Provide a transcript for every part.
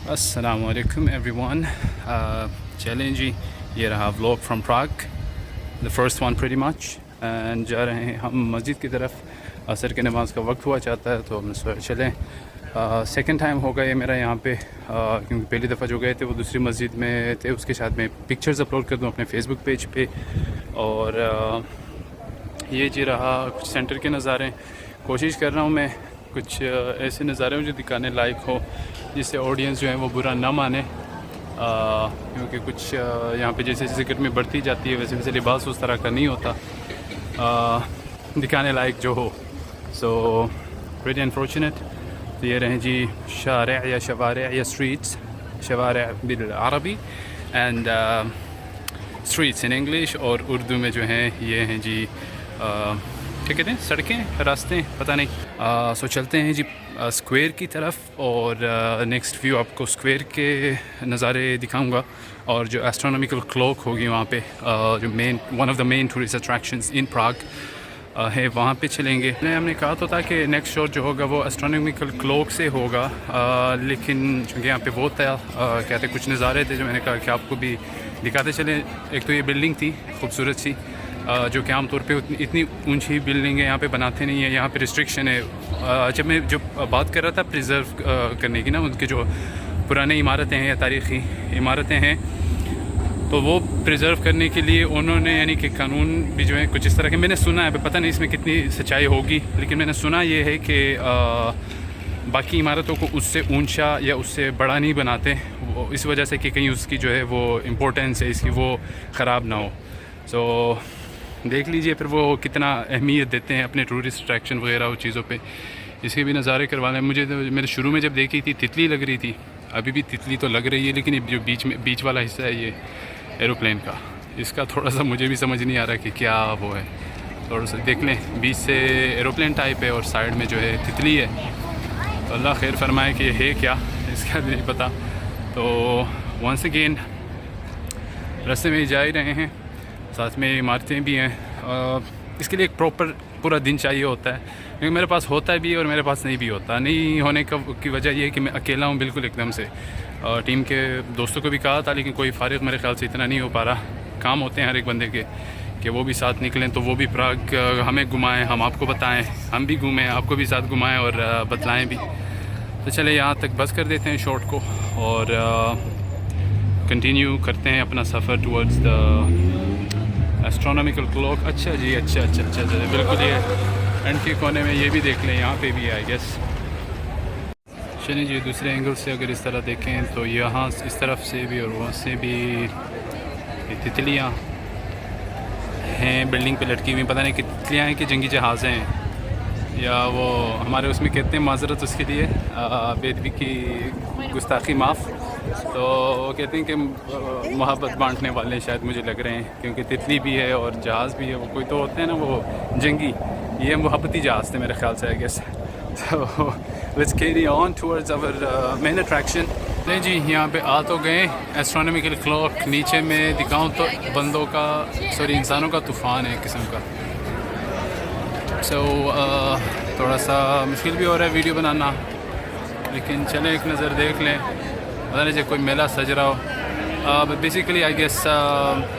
अस्सलामुअलैकुम एवरीवन। चलें जी, ये रहा vlog from Prague, the first one pretty much. And जा रहे हैं हम मस्जिद की तरफ। असर के नमाज का वक्त हुआ चाहता है तो हम चलें। सेकंड टाइम होगा ये मेरा यहाँ पे, क्योंकि पहली दफ़ा जो गए थे वो दूसरी मस्जिद में थे। उसके साथ मैं पिक्चर्स अपलोड कर दूँ अपने फेसबुक पेज पे। और ये जी रहा कुछ सेंटर के नज़ारे। कोशिश कर रहा हूँ मैं कुछ ऐसे नज़ारे मुझे दिखाने लायक हो जिससे ऑडियंस जो है वो बुरा ना माने, क्योंकि कुछ यहाँ पे जैसे जैसे गर्मी बढ़ती जाती है वैसे वैसे लिबास उस तरह का नहीं होता दिखाने लायक जो हो। So very unfortunate. तो ये रहें जी शारे या शवारे या स्ट्रीट्स, शवारे बिल अरबी एंड स्ट्रीट्स इन इंग्लिश, और उर्दू में जो हैं ये हैं जी क्या कहते हैं, सड़कें, रास्ते, पता नहीं। सो चलते हैं जी स्क्वायर की तरफ, और नेक्स्ट व्यू आपको स्क्वायर के नज़ारे दिखाऊंगा। और जो एस्ट्रोनॉमिकल क्लॉक होगी वहाँ पे, जो main one of the main tourist attractions in Prague है, वहाँ पे चलेंगे। हमने कहा तो था कि नेक्स्ट शो जो होगा वो एस्ट्रोनॉमिकल क्लॉक से होगा, लेकिन चूँकि यहाँ पे वो था, कहते कुछ नज़ारे थे जो मैंने कहा कि आपको भी दिखाते चले। एक तो ये बिल्डिंग थी खूबसूरत सी, जो कि आमतौर पे इतनी ऊंची बिल्डिंगें यहाँ पे बनाते नहीं है, यहाँ पे रिस्ट्रिक्शन है। जब मैं जो बात कर रहा था प्रिजर्व करने की ना, उनके जो पुरानी इमारतें हैं या तारीख़ी इमारतें हैं, तो वो प्रिजर्व करने के लिए उन्होंने यानी कि कानून भी जो है कुछ इस तरह के, मैंने सुना है, पता नहीं इसमें कितनी सच्चाई होगी, लेकिन मैंने सुना ये है कि बाकी इमारतों को उससे ऊंचा या उससे बड़ा नहीं बनाते, वो इस वजह से कि कहीं उसकी जो है वो इम्पोर्टेंस है इसकी वो ख़राब ना हो। सो देख लीजिए फिर वो कितना अहमियत देते हैं अपने टूरिस्ट अट्रैक्शन वगैरह उस चीज़ों पे। इसके भी नज़ारे करवाने मुझे तो, मैंने शुरू में जब देखी थी तितली लग रही थी, अभी भी तितली तो लग रही है, लेकिन जो बीच वाला हिस्सा है ये एरोप्लेन का, इसका थोड़ा सा मुझे भी समझ नहीं आ रहा कि क्या वो है। थोड़ा सा देख लें, बीच से एरोप्लेन टाइप है और साइड में जो है तितली है, तो अल्लाह खैर फरमाए कि है क्या, इसका भी नहीं पता। तो वंस अगेन रास्ते में जा ही रहे हैं, साथ में इमारतें भी हैं। इसके लिए एक प्रॉपर पूरा दिन चाहिए होता है, क्योंकि मेरे पास होता भी है और मेरे पास नहीं भी होता। नहीं होने की वजह ये है कि मैं अकेला हूँ बिल्कुल एकदम से। टीम के दोस्तों को भी कहा था, लेकिन कोई फारिग मेरे ख्याल से इतना नहीं हो पा रहा। काम होते हैं हर एक बंदे के कि वो भी साथ निकलें, तो वो भी प्राग हमें घुमाएँ, हम आपको बताएँ, हम भी घूमें, आपको भी साथ घुमाएँ और बतलाएँ भी। तो चले यहाँ तक बस कर देते हैं शॉर्ट को और कंटिन्यू करते हैं अपना सफ़र टूवर्ड्स द एस्ट्रोनॉमिकल क्लॉक। अच्छा जी, अच्छा बिल्कुल ये एंड के कोने में ये भी देख लें, यहाँ पे भी आई गेस। चलिए जी, दूसरे एंगल से अगर इस तरह देखें तो यहाँ इस तरफ से भी और वहाँ से भी तितलियाँ हैं बिल्डिंग पे लटकी हुई। पता नहीं कि तितलियाँ हैं कि जंगी जहाज़ हैं, या वो हमारे उसमें कहते हैं, माजरत उसके लिए, बेदबी की गुस्ताखी माफ़। तो वो कहते हैं कि मोहब्बत बांटने वाले शायद मुझे लग रहे हैं, क्योंकि तितली भी है और जहाज़ भी है। वो कोई तो होते हैं ना वो जंगी, ये मोहब्बती जहाज़ थे मेरे ख्याल से आई गेस। तो let's carry on towards our main attraction. नहीं जी, यहाँ पे आ तो गए। एस्ट्रोनॉमिकल क्लॉक नीचे में दिखाऊँ तो बंदों का, सॉरी इंसानों का तूफ़ान है किस्म का। सो थोड़ा सा मुश्किल भी हो रहा है वीडियो बनाना, लेकिन चलें एक नज़र देख लें। पता नहीं कोई मेला सज रहा हो। बेसिकली आई गेस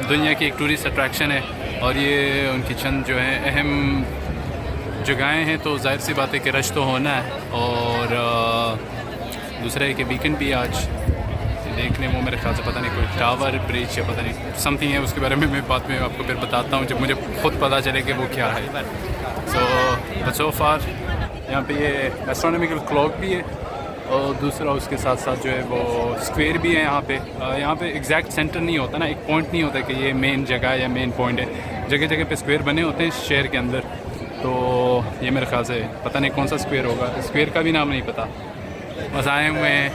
दुनिया की एक टूरिस्ट अट्रैक्शन है, और ये उनकी चंद जो है अहम जगहें हैं, तो जाहिर सी बात है कि रश तो होना है। और दूसरा है कि वीकेंड भी आज देखने, वो मेरे ख्याल से पता नहीं कोई टावर ब्रिज या पता नहीं समथिंग है, उसके बारे में मैं बाद में आपको फिर बताता हूँ जब मुझे खुद पता चले कि वो क्या है। सो फार यहाँ पे ये एस्ट्रोनॉमिकल क्लॉक भी है, और दूसरा उसके साथ साथ जो है वो स्क्वायर भी है। यहाँ पे एग्जैक्ट सेंटर नहीं होता ना, एक पॉइंट नहीं होता कि ये मेन जगह या मेन पॉइंट है। जगह जगह पे स्क्वायर बने होते हैं शहर के अंदर, तो ये मेरे ख्याल से पता नहीं कौन सा स्क्वायर होगा, स्क्वायर का भी नाम नहीं पता, बस आए हुए हैं।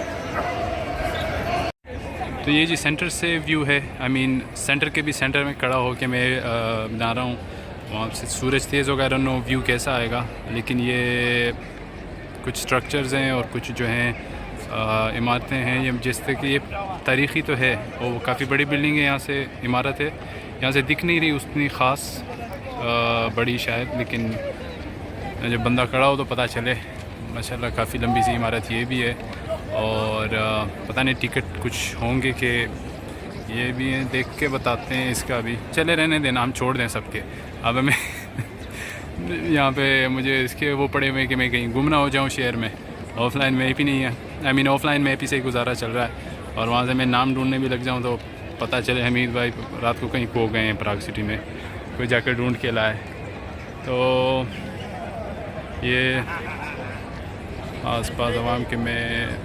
तो ये जी सेंटर से व्यू है, आई मीन सेंटर के भी सेंटर में खड़ा हो के मैं बना रहा हूँ। वहाँ से सूरज तेज़ होगा, नो व्यू कैसा आएगा, लेकिन ये कुछ स्ट्रक्चर्स हैं और कुछ जो हैं इमारतें हैं। ये जिस तरह की ये तारीख़ी तो है, और काफ़ी बड़ी बिल्डिंग है, यहाँ से इमारत है, यहाँ से दिख नहीं रही उतनी ख़ास बड़ी शायद, लेकिन जब बंदा खड़ा हो तो पता चले। माशाल्लाह काफ़ी लंबी सी इमारत ये भी है, और पता नहीं टिकट कुछ होंगे कि ये भी हैं, देख के बताते हैं इसका भी। चले रहने दें, नाम छोड़ दें सबके। अब हमें यहाँ पे मुझे इसके वो पड़े हुए कि मैं कहीं गुम ना हो जाऊँ शहर में। ऑफलाइन मैप ही नहीं है, आई मीन ऑफलाइन मैप ही से गुजारा चल रहा है, और वहाँ से मैं नाम ढूंढने भी लग जाऊँ तो पता चले हमीद भाई रात को कहीं खो गए हैं प्राग सिटी में, कोई जाकर ढूंढ के लाए। तो ये आसपास आवाम के मैं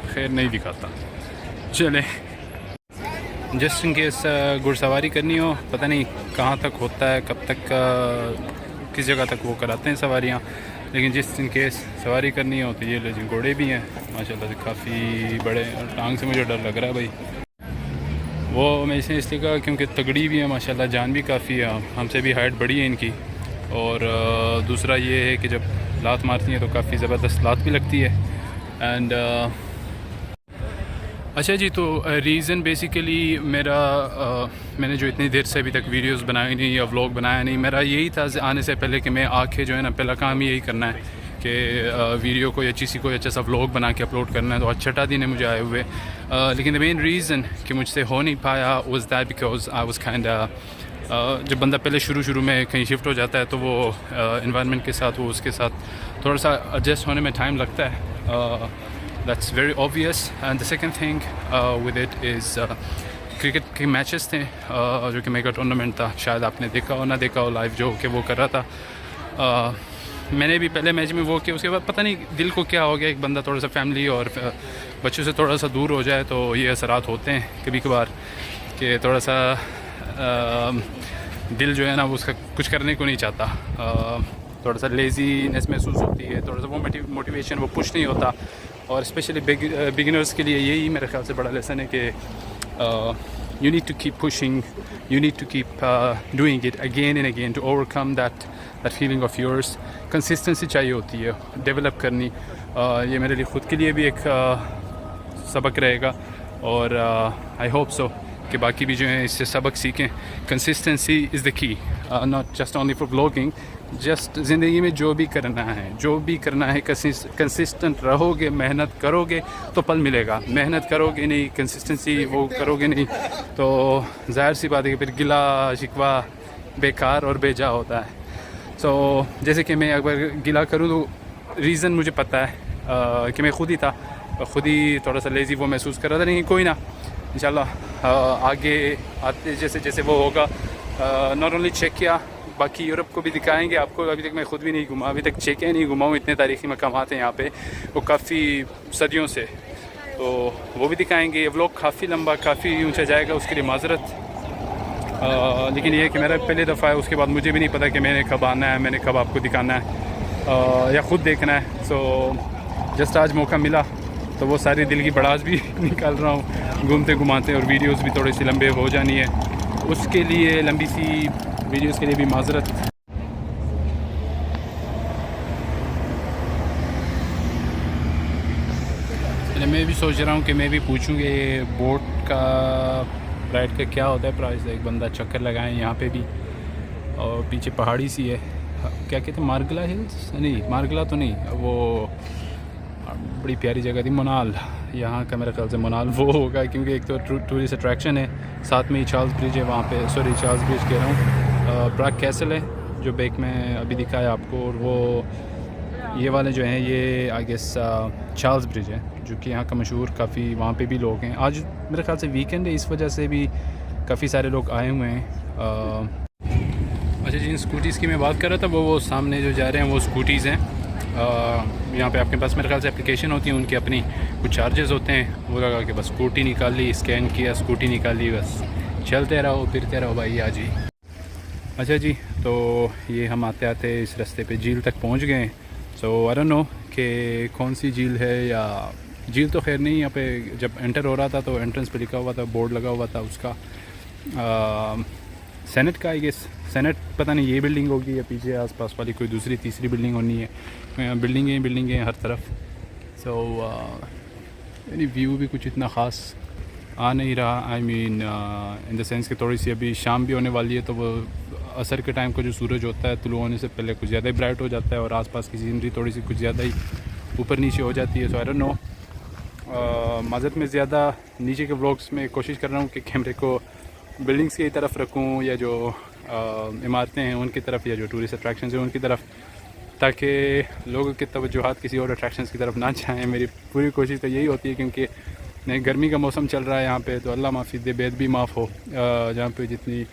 खैर नहीं दिखाता। चले, जस्ट इन केस घुड़सवारी करनी हो, पता नहीं कहाँ तक होता है, कब तक किस जगह तक वो कराते हैं सवारियाँ, लेकिन जिस इन केस सवारी करनी हो तो ये ले जी घोड़े भी हैं माशाल्लाह से, काफ़ी बड़े। और टांग से मुझे डर लग रहा है भाई, वो मैं इसलिए कहा क्योंकि तगड़ी भी है माशाल्लाह, जान भी काफ़ी है, हमसे भी हाइट बड़ी है इनकी। और दूसरा ये है कि जब लात मारती हैं तो काफ़ी ज़बरदस्त लात भी लगती है। एंड अच्छा जी, तो रीज़न बेसिकली मेरा मैंने जो इतनी देर से अभी तक वीडियोस बनाई नहीं या व्लॉग बनाया नहीं, मेरा यही था आने से पहले कि मैं आके जो है ना, पहला काम यही करना है कि वीडियो को कोई अच्छा सा व्लॉग बना के अपलोड करना है। तो अच्छा दिन है मुझे आए हुए, लेकिन द मेन रीज़न कि मुझसे हो नहीं पाया was that because I was kind जब बंदा पहले शुरू में कहीं शिफ्ट हो जाता है तो वो इन्वायरमेंट के साथ, वो उसके साथ थोड़ा सा एडजस्ट होने में टाइम लगता है। That's very obvious. And the second thing with it is cricket के मैचेस थे जो कि मेगा टूर्नामेंट था, शायद आपने देखा हो ना देखा हो लाइव, जो कि वो कर रहा था। मैंने भी पहले मैच में वो किया, उसके बाद पता नहीं दिल को क्या हो गया, एक बंदा थोड़ा सा फैमिली और बच्चों से थोड़ा सा दूर हो जाए तो ये असरात होते हैं कभी कभार, कि थोड़ा सा दिल जो है ना वो उसका कुछ करने को नहीं चाहता, थोड़ा सा लेजीनेस महसूस होती है, थोड़ा सा वो मोटिवेशन वो पुश नहीं होता। और स्पेशली बिगिनर्स के लिए यही मेरे ख्याल से बड़ा लेसन है कि you need to keep pushing, you need to keep doing it again and again to overcome that feeling of yours. Consistency चाहिए होती है डेवलप करनी। ये मेरे लिए ख़ुद के लिए भी एक सबक रहेगा, और आई होप सो कि बाकी भी जो हैं इससे सबक सीखें। Consistency is the key, not just only for blogging, just ज़िंदगी में जो भी करना है कंसिस्टेंट रहोगे, मेहनत करोगे तो फल मिलेगा। मेहनत करोगे नहीं, कंसिस्टेंसी वो करोगे नहीं, तो ज़ाहिर सी बात है कि फिर गिला शिकवा बेकार और बेजा होता है। सो जैसे कि मैं अगर गिला करूँ तो रीज़न मुझे पता है कि मैं खुद ही था, खुद ही थोड़ा सा लेज़ी वो महसूस कर रहा था, लेकिन कोई ना, इंशाल्लाह आगे आते जैसे जैसे वो होगा। नॉट ओनली चेक किया, बाकी यूरोप को भी दिखाएंगे आपको। अभी तक मैं खुद भी नहीं घूमा, अभी तक चेकिया नहीं घुमा हूँ, इतने तारीख़ी मकामात हैं यहाँ पे वो काफ़ी सदियों से, तो वो भी दिखाएंगे। ये व्लॉग काफ़ी लंबा, काफ़ी ऊंचा जाएगा, उसके लिए माजरत। लेकिन ये है कि मेरा पहले दफ़ा है, उसके बाद मुझे भी नहीं पता कि मैंने कब आना है, मैंने कब आपको दिखाना है या ख़ुद देखना है। सो जस्ट आज मौका मिला तो वो सारी दिल की भड़ास भी निकाल रहा हूँ घूमते घुमाते, और वीडियोस भी थोड़ी सी लंबे हो जानी है, उसके लिए लंबी सी वीडियोस के लिए भी माजरत। मैं भी सोच रहा हूँ कि मैं भी पूछूँगी बोट का राइड का क्या होता है प्राइस। एक बंदा चक्कर लगाएं यहाँ पे भी, और पीछे पहाड़ी सी है, क्या कहते हैं, मार्गला हिल्स नहीं, मार्गला तो नहीं, वो बड़ी प्यारी जगह थी, मोनाल। यहाँ का मेरे ख्याल से मोनाल वो होगा, क्योंकि एक तो टूरिस्ट अट्रैक्शन है, साथ में ही चार्ल्स ब्रिज है वहाँ पे, सॉरी चार्ल्स ब्रिज कह रहा हूँ, प्राग कैसल है जो बैक में अभी दिखाया आपको, और वो ये वाले जो हैं ये आई गेस चार्ल्स ब्रिज है जो कि यहाँ का मशहूर, काफ़ी वहाँ पे भी लोग हैं। आज मेरे ख्याल से वीकेंड है, इस वजह से भी काफ़ी सारे लोग आए हुए हैं। अच्छा, जिन स्कूटीज़ की मैं बात कर रहा था वो सामने जो जा रहे हैं वो स्कूटीज़ हैं। यहाँ पे आपके पास मेरे ख्याल से एप्लीकेशन होती है उनकी अपनी, कुछ चार्जेस होते हैं, वो लगा के बस स्कूटी निकाल ली, स्कैन किया, स्कूटी निकाली, बस चलते रहो फिरते रहो भाई आज ही। अच्छा जी, तो ये हम आते आते इस रास्ते पे झील तक पहुँच गए। सो आई डोंट नो कि कौन सी झील है, या झील तो खैर नहीं, यहाँ पे जब एंटर हो रहा था तो एंट्रेंस पे लिखा हुआ था, बोर्ड लगा हुआ था उसका, सेनेट का आई गेस, सेनेट पता नहीं ये बिल्डिंग होगी या पीछे आसपास वाली कोई दूसरी तीसरी बिल्डिंग होनी है, बिल्डिंगें हर तरफ। सो यानी व्यू भी कुछ इतना ख़ास आ नहीं रहा, I mean in the sense कि थोड़ी सी अभी शाम भी होने वाली है, तो वो असर के टाइम को जो सूरज होता है तुलू होने से पहले कुछ ज़्यादा ही ब्राइट हो जाता है, और आसपास की सीनरी थोड़ी सी कुछ ज़्यादा ही ऊपर नीचे हो जाती है। सो आई डोंट नो माज़रत में ज़्यादा नीचे के व्लॉग्स में कोशिश कर रहा हूँ कि कैमरे को बिल्डिंग्स की तरफ रखूँ या जो इमारतें हैं उनकी तरफ या जो टूरिस्ट अट्रैक्शन हैं उनकी तरफ, ताकि लोगों की तवज्जुहात किसी और अट्रैक्शंस की तरफ ना जाएँ। मेरी पूरी कोशिश तो यही होती है, क्योंकि गर्मी का मौसम चल रहा है यहाँ पे, तो अल्लाह माफ़ी दे, बेद भी माफ़ हो। जहाँ पे जितनी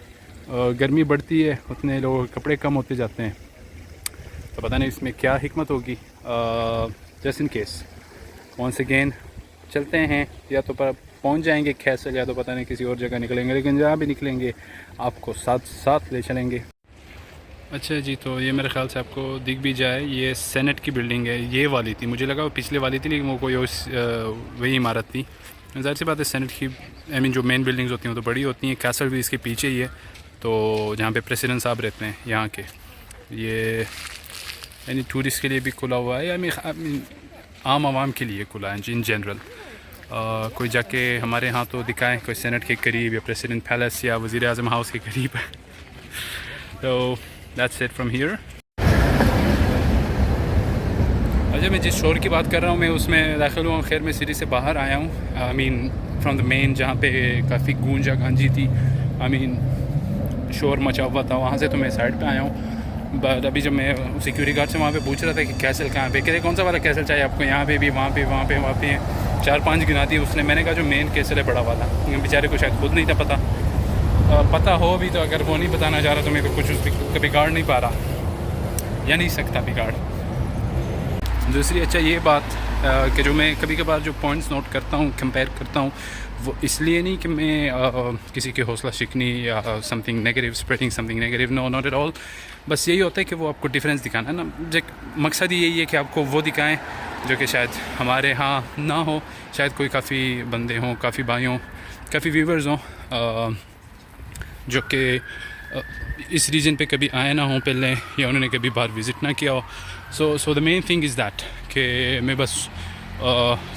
गर्मी बढ़ती है उतने लोगों के कपड़े कम होते जाते हैं, तो पता नहीं इसमें क्या हिकमत होगी। Just in case once again चलते हैं, या तो पर पहुँच जाएंगे कैसल, या तो पता नहीं किसी और जगह निकलेंगे, लेकिन जहाँ भी निकलेंगे आपको साथ साथ ले चलेंगे। अच्छा जी, तो ये मेरे ख्याल से आपको दिख भी जाए, ये सेनेट की बिल्डिंग है, ये वाली थी, मुझे लगा वो पिछले वाली थी, लेकिन वो कोई वही इमारत थी। ज़ाहिर सी बात है सेनेट की आई मीन जो मेन बिल्डिंग्स होती हैं वो तो बड़ी होती हैं। कैसल भी इसके पीछे ही है, तो जहाँ पे प्रेसिडेंट साहब रहते हैं यहाँ के, ये यानी टूरिस्ट के लिए भी खुला हुआ है, आई आम आवाम के लिए खुला है इन जनरल। कोई जाके हमारे यहाँ तो दिखाएं कोई सेनेट के करीब या प्रेसिडेंट पैलेस या वज़ीर आज़म हाउस के करीब है। तो दैट्स इट फ्रॉम हियर। अच्छा, मैं जिस शोर की बात कर रहा हूँ मैं उसमें दाखिल हुआ, खैर मैं सिटी से बाहर आया हूँ, I mean from the main, जहाँ पे काफ़ी गूंजा गांजी थी, आई मीन शोर मचा हुआ था, वहाँ से तो मैं साइड पे आया हूँ। बट अभी जब मैं सिक्योरिटी गार्ड से वहाँ पे पूछ रहा था कि कैसल कहाँ पे, कहते कौन सा वाला कैसल चाहिए आपको, यहाँ पे भी, वहाँ पे, वहाँ पे, वहाँ पे 4-5 गिना दी उसने। मैंने कहा जो मेन कैसल है बड़ा वाला, बेचारे को शायद खुद नहीं था पता, पता हो भी तो अगर वो नहीं बताना चाह रहा तो मेरे को कुछ उसको बिगाड़ नहीं पा रहा या नहीं सकता बिगाड़। दूसरी अच्छा ये बात कि जो मैं कभी कभार जो पॉइंट्स नोट करता हूँ, कंपेयर करता हूँ, वो इसलिए नहीं कि मैं किसी की हौसला शिकनी या something negative, spreading something negative, no not at all. बस यही होता है कि वो आपको डिफरेंस दिखाना है ना, जो मकसद ही यही है कि आपको वो दिखाएं जो कि शायद हमारे यहाँ ना हो, शायद कोई काफ़ी बंदे हों, काफ़ी भाई हों, काफ़ी व्यूवर्स हों जो कि इस रीजन पे कभी आए ना हों पहले, या उन्होंने कभी बाहर विज़िट ना किया हो। So the main thing is that कि मैं बस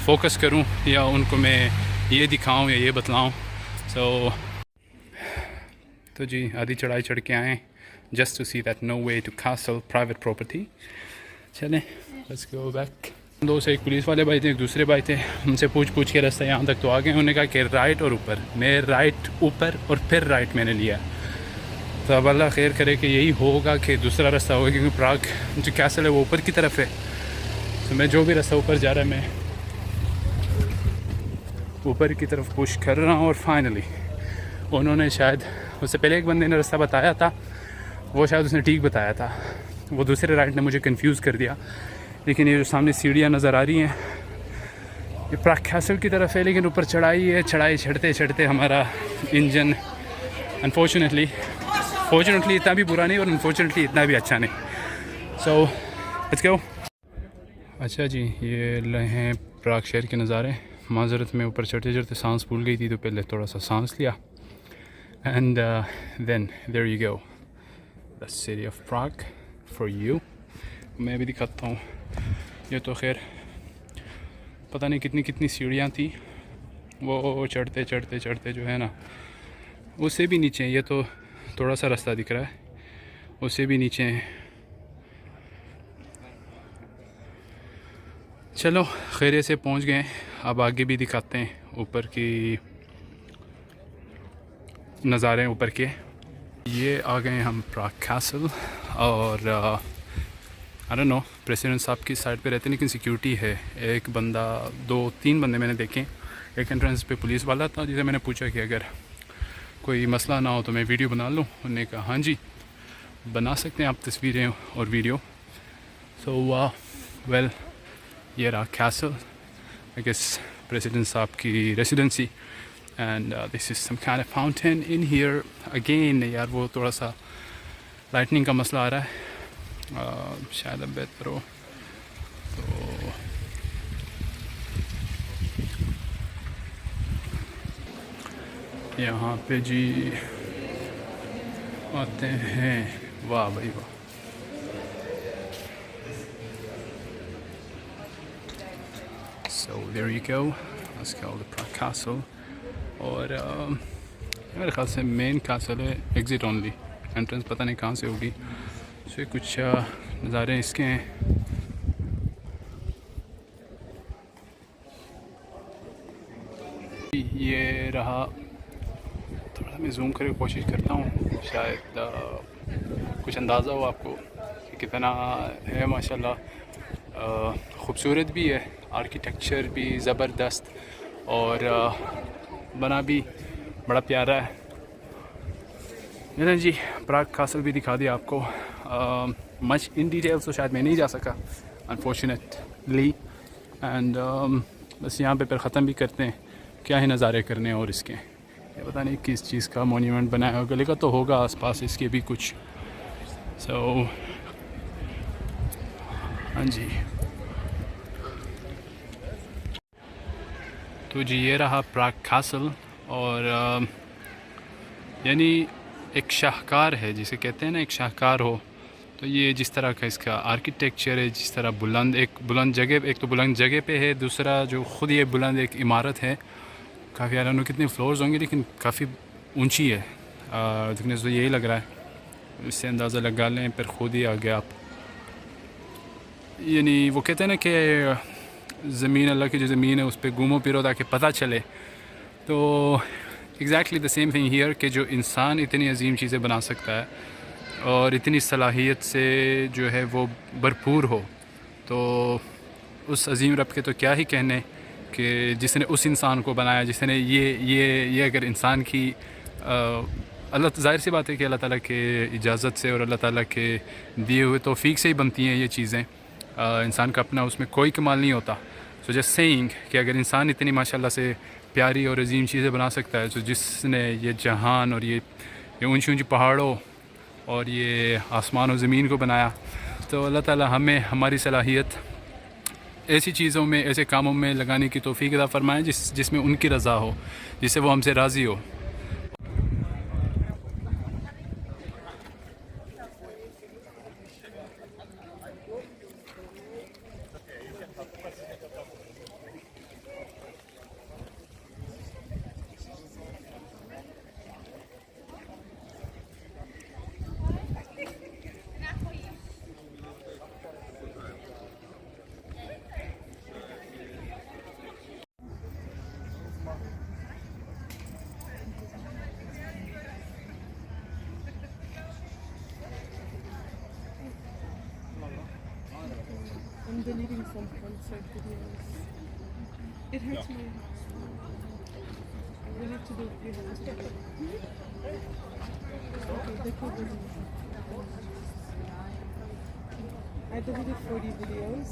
फोकस करूं या उनको मैं ये दिखाऊं या ये बतलाऊं। तो जी आधी चढ़ाई चढ़ के आए just to see that no way to castle private property. चलें लेट्स गो बैक। दो से एक पुलिस वाले भाई थे, एक दूसरे भाई थे, उनसे पूछ के रास्ता यहाँ तक तो आ गए। उन्होंने कहा कि राइट और ऊपर, मैं राइट ऊपर और फिर राइट मैंने लिया। तो अब अल्लाह खैर करे कि यही होगा कि दूसरा रास्ता होगा, क्योंकि प्राग जो कैसल है वो ऊपर की तरफ है। तो मैं जो भी रास्ता ऊपर जा रहा है मैं ऊपर की तरफ पुश कर रहा हूँ। और फाइनली उन्होंने शायद, उससे पहले एक बंदे ने रास्ता बताया था, वो शायद उसने ठीक बताया था, वो दूसरे राइट ने मुझे कंफ्यूज कर दिया। लेकिन ये जो सामने सीढ़ियाँ नज़र आ रही हैं ये प्राग कैसल की तरफ है, लेकिन ऊपर चढ़ाई है। चढ़ाई चढ़ते चढ़ते हमारा इंजन अनफॉर्चुनेटली, फॉर्चुनेटली इतना भी बुरा नहीं और अनफॉर्चुनेटली इतना भी अच्छा नहीं। So let's go. अच्छा जी, ये हैं प्राग शहर के नज़ारे। माज़रत में ऊपर चढ़ते चढ़ते सांस भूल गई थी, तो पहले थोड़ा सा सांस लिया and then there you go the city of Prague for you. मैं भी दिखाता हूँ। ये तो खैर पता नहीं कितनी कितनी सीढ़ियाँ थी, वो चढ़ते चढ़ते चढ़ते जो है ना उससे भी नीचे, ये तो थोड़ा सा रास्ता दिख रहा है, उससे भी नीचे है। चलो खैरियत से पहुंच गए, अब आगे भी दिखाते हैं ऊपर की नज़ारे ऊपर के। ये आ गए हम प्राग कैसल और आई डोंट नो प्रेसिडेंट साहब की साइड पे रहते हैं, लेकिन सिक्योरिटी है। एक बंदा, 2-3 बंदे मैंने देखे। एक एंट्रेंस पे पुलिस वाला था जिसे मैंने पूछा कि अगर कोई मसला ना हो तो मैं वीडियो बना लूँ। उन्होंने कहा हाँ जी बना सकते हैं आप तस्वीरें और वीडियो। सो वेल ये रहा कैसल, आई गेस प्रेसिडेंट साहब की residency. And this is some kind of fountain in here again. यार वो थोड़ा सा लाइटनिंग का मसला आ रहा है, शायद अब बेहतर हो। तो यहाँ पे जी आते हैं, वाह भाई वाह। So there you go, let's go to Prague Castle। और मेरे ख्याल से मेन कैसल है, एग्ज़िट ओनली, एंट्रेंस पता नहीं कहाँ से होगी। सो कुछ नज़ारे इसके हैं। ये रहा, थोड़ा मैं जूम करके कोशिश करता हूँ, शायद कुछ अंदाज़ा हो आपको कि कितना है माशाल्लाह। ख़ूबसूरत भी है, आर्किटेक्चर भी ज़बरदस्त, और बना भी बड़ा प्यारा है। मैंने जी प्राग कासल भी दिखा दिया आपको। मच इन डिटेल्स तो शायद मैं नहीं जा सका अनफॉर्चुनेटली, एंड बस यहाँ पे फिर ख़त्म भी करते हैं। क्या ही नज़ारे करने हैं, और इसके ये पता नहीं किस चीज़ का मोन्यूमेंट बनाया होगा, गले का तो होगा आसपास इसके भी कुछ। सो हाँ जी, तो जी ये रहा प्राग कासल, और यानी एक शाहकार है, जिसे कहते हैं ना एक शाहकार हो। तो ये जिस तरह का इसका आर्किटेक्चर है, जिस तरह बुलंद, एक बुलंद जगह, एक तो बुलंद जगह पे है, दूसरा जो ख़ुद ये बुलंद एक इमारत है। काफ़ी आई डोंट नो कितने फ्लोर्स होंगे, लेकिन काफ़ी ऊंची है। दिखने से तो यही लग रहा है, इससे अंदाज़ा लगा लें फिर ख़ुद ही आगे आप। यानी वो कहते हैं ना कि ज़मीन अल्लाह की जो ज़मीन है उस पर घूमो फिरो ताकि पता चले। तो exactly the same thing here कि जो इंसान इतनी अजीम चीज़ें बना सकता है और इतनी सलाहियत से जो है वो भरपूर हो, तो उस अजीम रब के तो क्या ही कहने कि जिसने उस इंसान को बनाया, जिसने ये अगर इंसान की अल्लाह, ज़ाहिर सी बात है कि अल्लाह ताला के इजाज़त से और अल्लाह ताला के दिए हुए तौफीक से ही बनती हैं ये चीज़ें। इंसान का अपना उसमें कोई कमाल नहीं होता। सो जस्ट सेइंग कि अगर इंसान इतनी माशाल्लाह से प्यारी और अजीम चीज़ें बना सकता है, तो जिसने ये जहान और ये ऊंची ऊंची पहाड़ों और ये आसमान और ज़मीन को बनाया, तो अल्लाह ताला हमें हमारी सलाहियत ऐसी चीज़ों में, ऐसे कामों में लगाने की तौफीक अता फरमाए जिसमें उनकी रज़ा हो, जिससे वो हमसे राज़ी हो। I'm deleting some concert videos. It hurts my we need to do videos. Okay, the code doesn't. I deleted 40 videos.